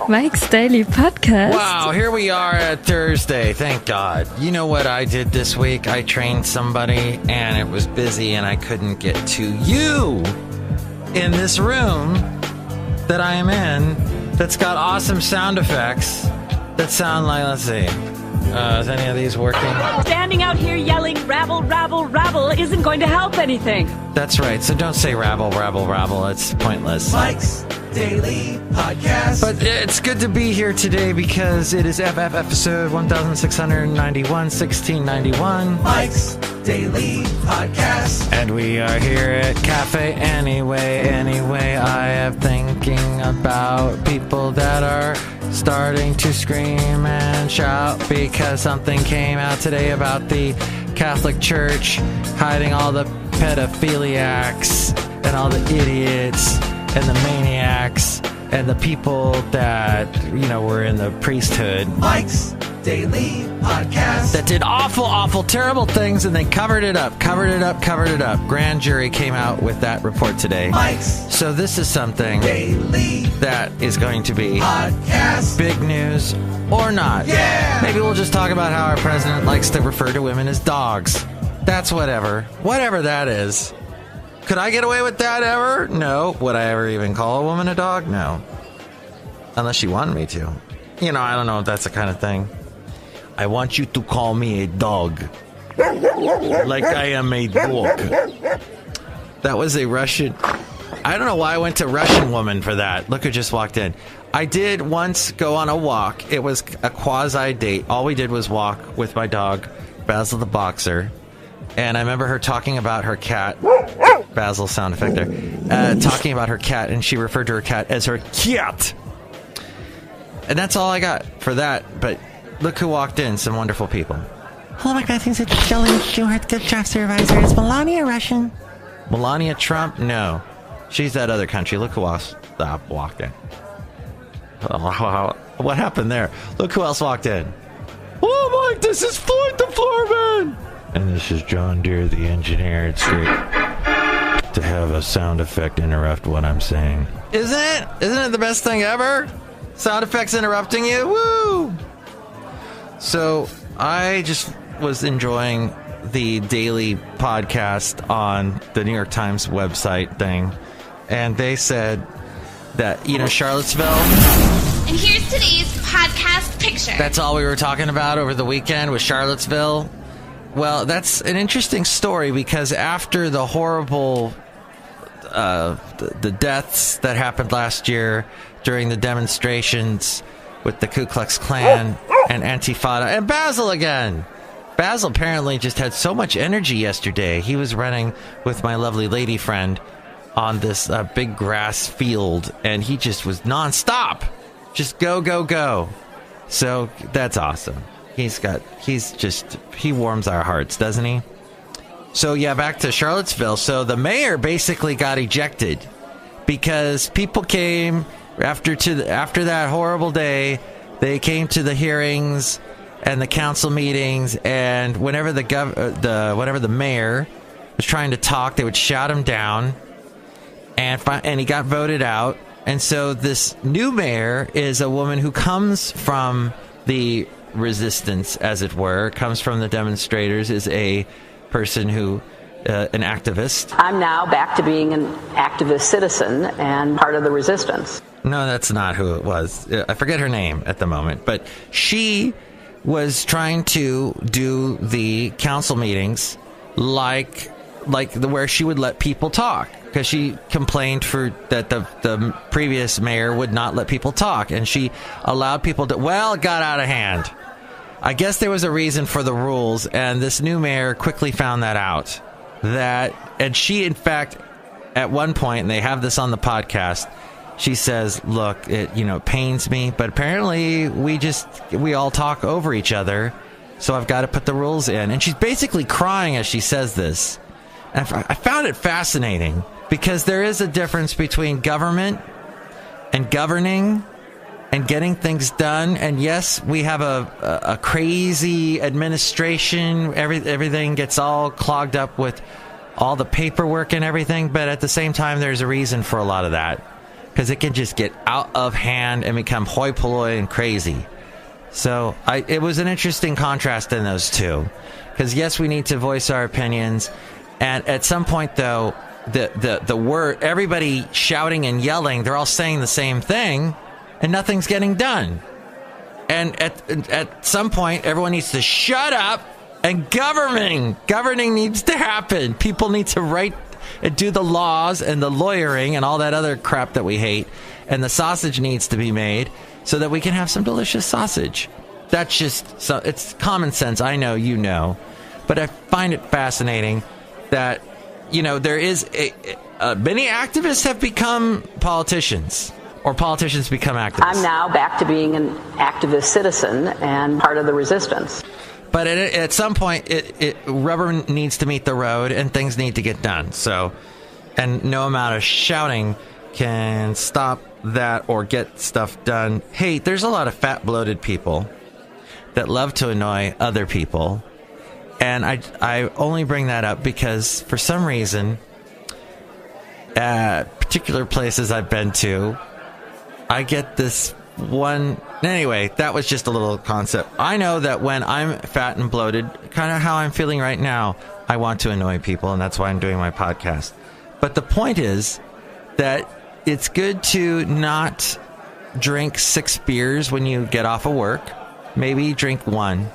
Mike's Daily Podcast. Wow, here we are at Thursday. Thank God. You know what I did this week? I trained somebody, and it was busy, and I couldn't get to you in this room that I am in that's got awesome sound effects that sound like, let's see. Is any of these working? Standing out here yelling rabble, rabble, rabble isn't going to help anything. That's right. So don't say rabble, rabble, rabble. It's pointless. Mike's Daily Podcast. But it's good to be here today because it is FF episode 1691, 1691. Mike's Daily Podcast. And we are here at Café Anyway. Anyway, I am thinking about people that are starting to scream and shout because something came out today about the Catholic Church hiding all the pedophiliacs and all the idiots and the maniacs and the people that, you know, were in the priesthood. Mike's Daily Podcast. That did awful, awful, terrible things and they covered it up. Grand jury came out with that report today. Mike's So this is something Daily that is going to be Podcast. big news or not. Yeah! Maybe we'll just talk about how our president likes to refer to women as dogs. That's whatever. Whatever that is. Could I get away with that ever? No. Would I ever even call a woman a dog? No. Unless she wanted me to. You know, I don't know if that's the kind of thing. I want you to call me a dog. Like I am a dog. That was a Russian... I don't know why I went to Russian woman for that. Look who just walked in. I did once go on a walk. It was a quasi-date. All we did was walk with my dog, Basil the Boxer. And I remember her talking about her cat. Basil sound effect there. Talking about her cat, and she referred to her cat as her cat. And that's all I got for that. But look who walked in. Some wonderful people. Hello, my greetings. It's Chely Shoehart, good draft supervisor. Is Melania Russian? Melania Trump? No. She's that other country. Look who else walked in. What happened there? Look who else walked in. Oh, Mike, this is Floyd the Floorman. And this is John Deere, the engineer. It's great to have a sound effect interrupt what I'm saying. Isn't it? Isn't it the best thing ever? Sound effects interrupting you? Woo! So I just was enjoying the daily podcast on the New York Times website thing. And they said that, you know, Charlottesville. And here's today's podcast picture. That's all we were talking about over the weekend was Charlottesville. Well, that's an interesting story because after the horrible the deaths that happened last year during the demonstrations with the Ku Klux Klan and Antifada and Basil again. Basil apparently just had so much energy yesterday. He was running with my lovely lady friend on this big grass field, and he just was nonstop. Just go, go, go. So that's awesome. He warms our hearts, doesn't he? So yeah, back to Charlottesville. So the mayor basically got ejected because people came after that horrible day. They came to the hearings and the council meetings, and whenever the mayor was trying to talk, they would shout him down, and he got voted out. And so this new mayor is a woman who comes from the resistance, as it were, comes from the demonstrators, is a person who, an activist. I'm now back to being an activist citizen and part of the resistance. No, that's not who it was. I forget her name at the moment, but she was trying to do the council meetings like where she would let people talk, because she complained that the previous mayor would not let people talk, and she allowed people to. Well, it got out of hand. I guess there was a reason for the rules, and this new mayor quickly found that out. And she, in fact, at one point, and they have this on the podcast, she says, look, it pains me, but apparently we all talk over each other, so I've got to put the rules in. And she's basically crying as she says this. And I found it fascinating, because there is a difference between government and governing and getting things done. And yes, we have a crazy administration. Everything gets all clogged up with all the paperwork and everything. But at the same time, there's a reason for a lot of that. because it can just get out of hand and become hoi polloi and crazy. So it was an interesting contrast in those two, because yes, we need to voice our opinions, and at some point though, the word, everybody shouting and yelling, they're all saying the same thing, and nothing's getting done. And at some point, everyone needs to shut up, and governing needs to happen. People need to write and do the laws and the lawyering and all that other crap that we hate, and the sausage needs to be made so that we can have some delicious sausage. That's just, so it's common sense. I know, you know, but I find it fascinating that, you know, there is many activists have become politicians, or politicians become activists. I'm now back to being an activist citizen and part of the resistance. But at some point, rubber needs to meet the road, and things need to get done. So, and no amount of shouting can stop that or get stuff done. Hey, there's a lot of fat, bloated people that love to annoy other people. And I only bring that up because for some reason, at particular places I've been to, I get this one. Anyway, that was just a little concept. I know that when I'm fat and bloated, kind of how I'm feeling right now, I want to annoy people, and that's why I'm doing my podcast. But the point is that it's good to not drink 6 beers when you get off of work. Maybe drink 1.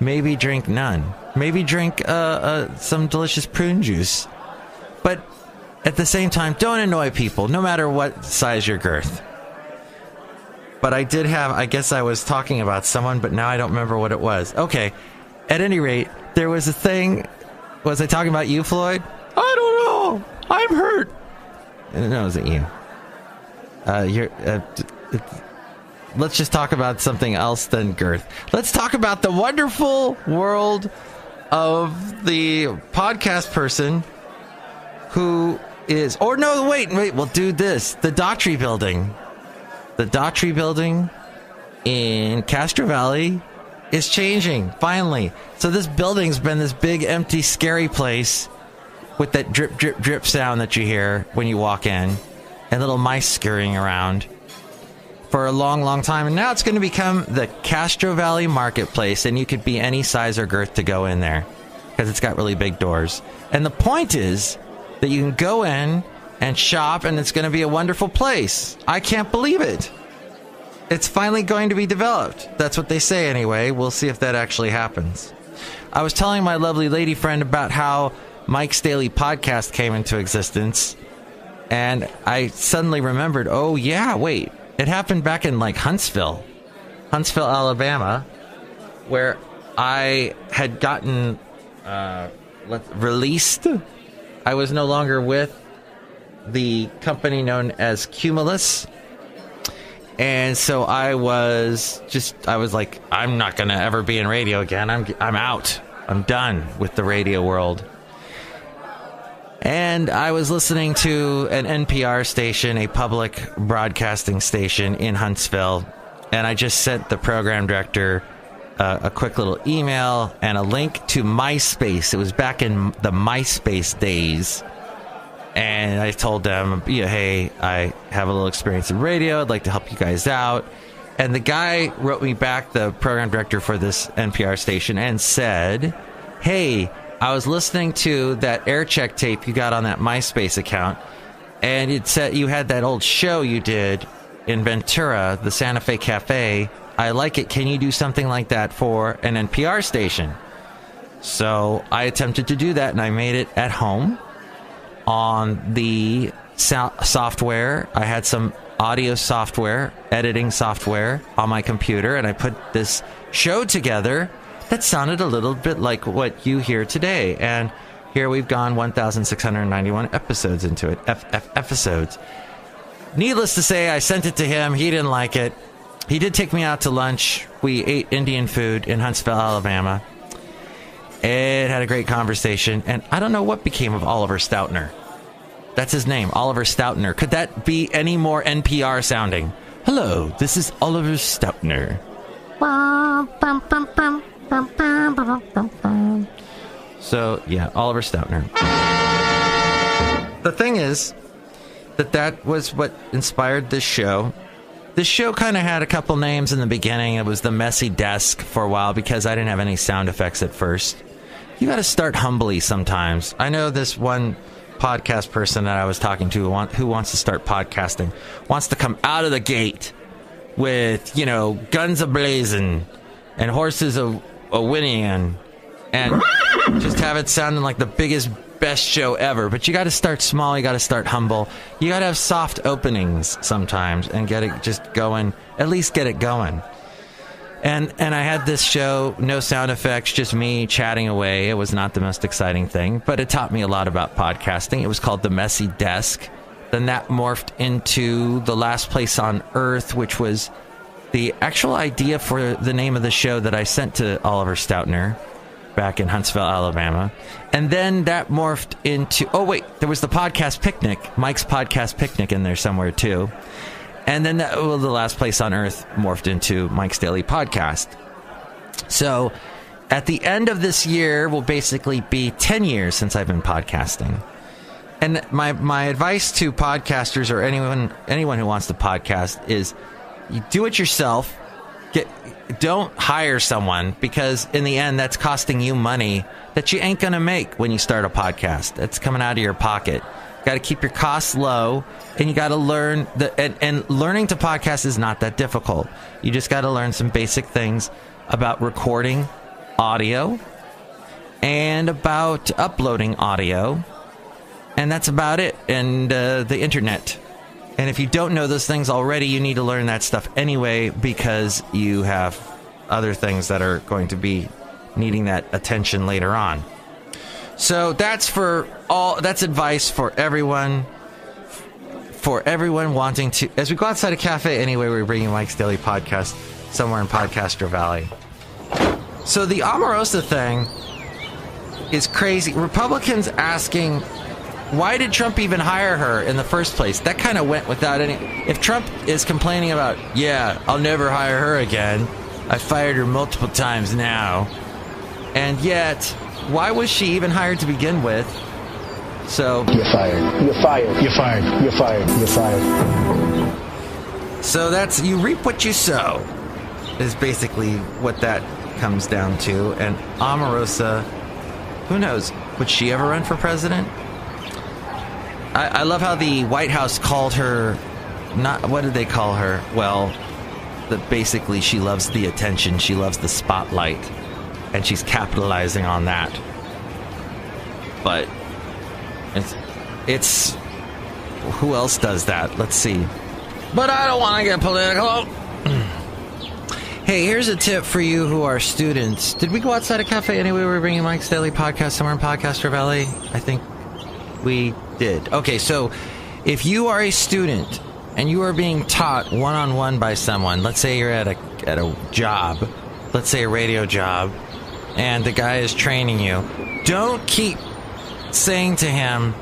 Maybe drink none. Maybe drink some delicious prune juice. But at the same time, don't annoy people, no matter what size your girth. But I did have, I guess I was talking about someone, but now I don't remember what it was. Okay, at any rate, there was a thing. Was I talking about you, Floyd? I don't know. I'm hurt. No, it wasn't you. Let's just talk about something else than girth. Let's talk about the wonderful world of the podcast person who is... Or no, wait, we'll do this. The Daughtry Building. The Daughtry Building in Castro Valley is changing, finally. So this building's been this big, empty, scary place with that drip, drip, drip sound that you hear when you walk in, and little mice scurrying around for a long, long time. And now it's going to become the Castro Valley Marketplace, and you could be any size or girth to go in there because it's got really big doors. And the point is that you can go in and shop, and it's going to be a wonderful place. I can't believe it. It's finally going to be developed. That's what they say anyway. We'll see if that actually happens. I was telling my lovely lady friend about how Mike's Daily Podcast came into existence, and I suddenly remembered, oh yeah, wait. It happened back in like Huntsville, Alabama, where I had gotten released. I was no longer with the company known as Cumulus, and so I was like, I'm not gonna ever be in radio again. I'm out. I'm done with the radio world. And I was listening to an NPR station, a public broadcasting station in Huntsville, and I just sent the program director a quick little email and a link to MySpace. It was back in the MySpace days. And I told them, hey, I have a little experience in radio. I'd like to help you guys out. And the guy wrote me back, the program director for this NPR station, and said, hey, I was listening to that air check tape you got on that MySpace account, and it said you had that old show you did in Ventura, the Santa Fe Cafe. I like it. Can you do something like that for an NPR station? So I attempted to do that, and I made it at home on the software. I had some audio software, editing software on my computer, and I put this show together that sounded a little bit like what you hear today. And here we've gone 1,691 episodes into it. Episodes. Needless to say, I sent it to him. He didn't like it. He did take me out to lunch. We ate Indian food in Huntsville, Alabama. It had a great conversation. And I don't know what became of Oliver Stoutner. That's his name, Oliver Stoutner. Could that be any more NPR sounding? Hello, this is Oliver Stoutner. So, yeah, Oliver Stoutner. The thing is that was what inspired this show. This show kind of had a couple names in the beginning. It was the Messy Desk for a while because I didn't have any sound effects at first. You got to start humbly sometimes. I know this one podcast person that I was talking to who wants to start podcasting, wants to come out of the gate with, guns a-blazing and horses a-whinnying and just have it sounding like the biggest, best show ever. But you got to start small. You got to start humble. You got to have soft openings sometimes and get it just going, at least get it going. And I had this show, no sound effects, just me chatting away. It was not the most exciting thing, but it taught me a lot about podcasting. It was called The Messy Desk. Then that morphed into The Last Place on Earth, which was the actual idea for the name of the show that I sent to Oliver Stoutner back in Huntsville, Alabama. And then that morphed into... Oh, wait, there was the Podcast Picnic, Mike's Podcast Picnic in there somewhere, too. And then The Last Place on Earth morphed into Mike's Daily Podcast. So at the end of this year will basically be 10 years since I've been podcasting. And my advice to podcasters or anyone who wants to podcast is you do it yourself. Don't hire someone, because in the end that's costing you money that you ain't going to make when you start a podcast. That's coming out of your pocket. Got to keep your costs low, and you got to learn and learning to podcast is not that difficult. You just got to learn some basic things about recording audio and about uploading audio, and that's about it. And the internet. And if you don't know those things already, you need to learn that stuff anyway, because you have other things that are going to be needing that attention later on. So that's advice for everyone wanting to. As we go outside of Café Anyway, we're bringing Mike's Daily Podcast somewhere in Podcaster Valley. So the Omarosa thing is crazy. Republicans asking, why did Trump even hire her in the first place? That kind of went without any... If Trump is complaining about, I'll never hire her again. I fired her multiple times now. And yet, why was she even hired to begin with? So... You're fired. You're fired. You're fired. You're fired. You're fired. So that's... You reap what you sow, is basically what that comes down to. And Omarosa, who knows? Would she ever run for president? I love how the White House called her... What did they call her? Well, basically she loves the attention. She loves the spotlight. And she's capitalizing on that. But it's who else does that? Let's see. But I don't want to get political. Hey, here's a tip for you who are students. Did we go outside of Café Anyway? We're bringing Mike's Daily Podcast somewhere in Podcaster Valley. I think we did. Okay, so if you are a student and you are being taught one-on-one by someone, let's say you're at a job, let's say a radio job, and the guy is training you, don't keep saying to him,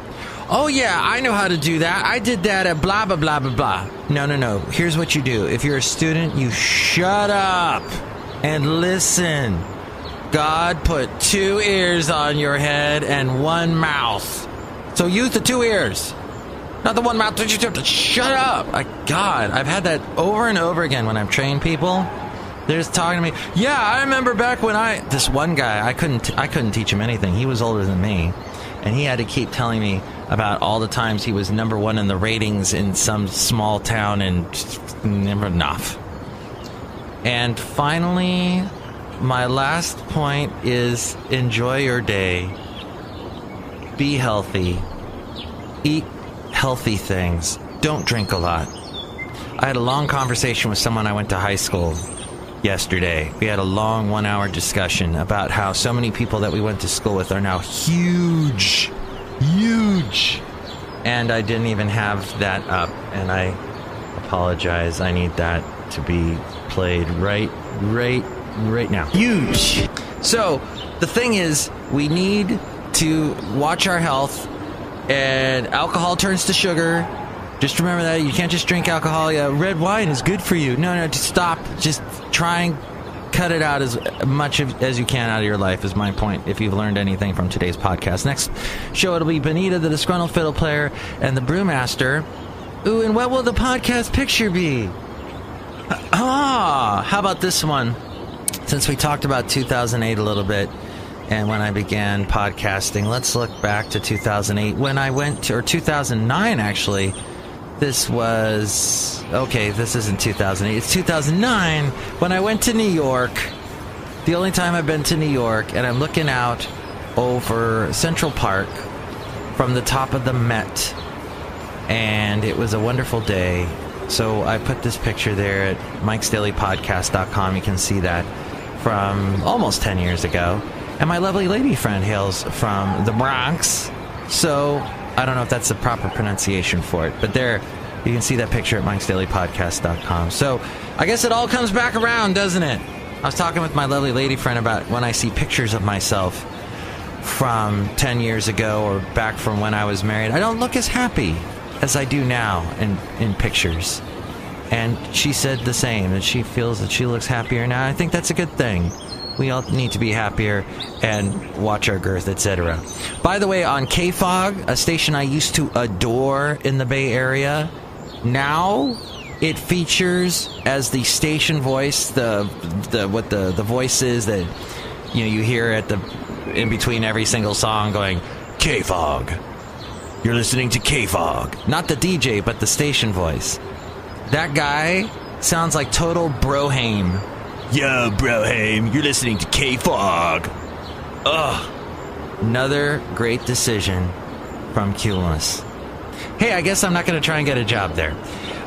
oh yeah, I know how to do that. I did that at blah, blah, blah, blah, blah. No. Here's what you do. If you're a student, you shut up and listen. God put 2 ears on your head and 1 mouth. So use the 2 ears. Not the 1 mouth. You have to shut up. God, I've had that over and over again when I've trained people. They're just talking to me. Yeah, I remember back when this one guy, I couldn't teach him anything. He was older than me. And he had to keep telling me about all the times he was number 1 in the ratings in some small town and just never enough. And finally, my last point is enjoy your day. Be healthy. Eat healthy things. Don't drink a lot. I had a long conversation with someone I went to high school yesterday. We had a long 1-hour discussion about how so many people that we went to school with are now huge. And I didn't even have that up, and I apologize. I need that to be played right now. Huge. So the thing is, we need to watch our health, and alcohol turns to sugar. Just remember that. You can't just drink alcohol. Yeah, red wine is good for you. No, just stop. Just try and cut it out as much as you can out of your life is my point, if you've learned anything from today's podcast. Next show, it'll be Benita, the Disgruntled Fiddle Player, and the Brewmaster. Ooh, and what will the podcast picture be? How about this one? Since we talked about 2008 a little bit, and when I began podcasting, let's look back to 2008. When I went to, or 2009 actually, this isn't 2008, it's 2009, when I went to New York, the only time I've been to New York, and I'm looking out over Central Park from the top of the Met, and it was a wonderful day. So I put this picture there at mikesdailypodcast.com. You can see that from almost 10 years ago. And my lovely lady friend hails from the Bronx. So I don't know if that's the proper pronunciation for it, but there you can see that picture at mikesdailypodcast.com. So I guess it all comes back around, doesn't it? I was talking with my lovely lady friend about when I see pictures of myself from 10 years ago or back from when I was married, I don't look as happy as I do now in pictures. And she said the same, that she feels that she looks happier now. I think that's a good thing. We all need to be happier and watch our girth, etc. By the way, on KFOG, a station I used to adore in the Bay Area, now it features as the station voice the voice is that you hear at the in between every single song going, KFOG. You're listening to KFOG. Not the DJ, but the station voice. That guy sounds like total Brohame. Yo, Brohame, you're listening to KFOG. Ugh. Another great decision from Cumulus. Hey, I guess I'm not going to try and get a job there.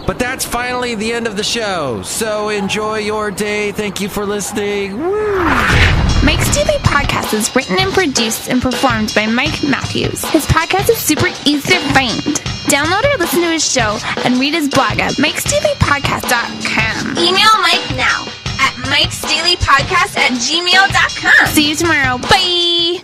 But that's finally the end of the show. So enjoy your day. Thank you for listening. Woo! Mike's Daily Podcast is written and produced and performed by Mike Matthews. His podcast is super easy to find. Download or listen to his show and read his blog at mikesdailypodcast.com. Email Mike now at mikesdailypodcast@gmail.com. See you tomorrow. Bye!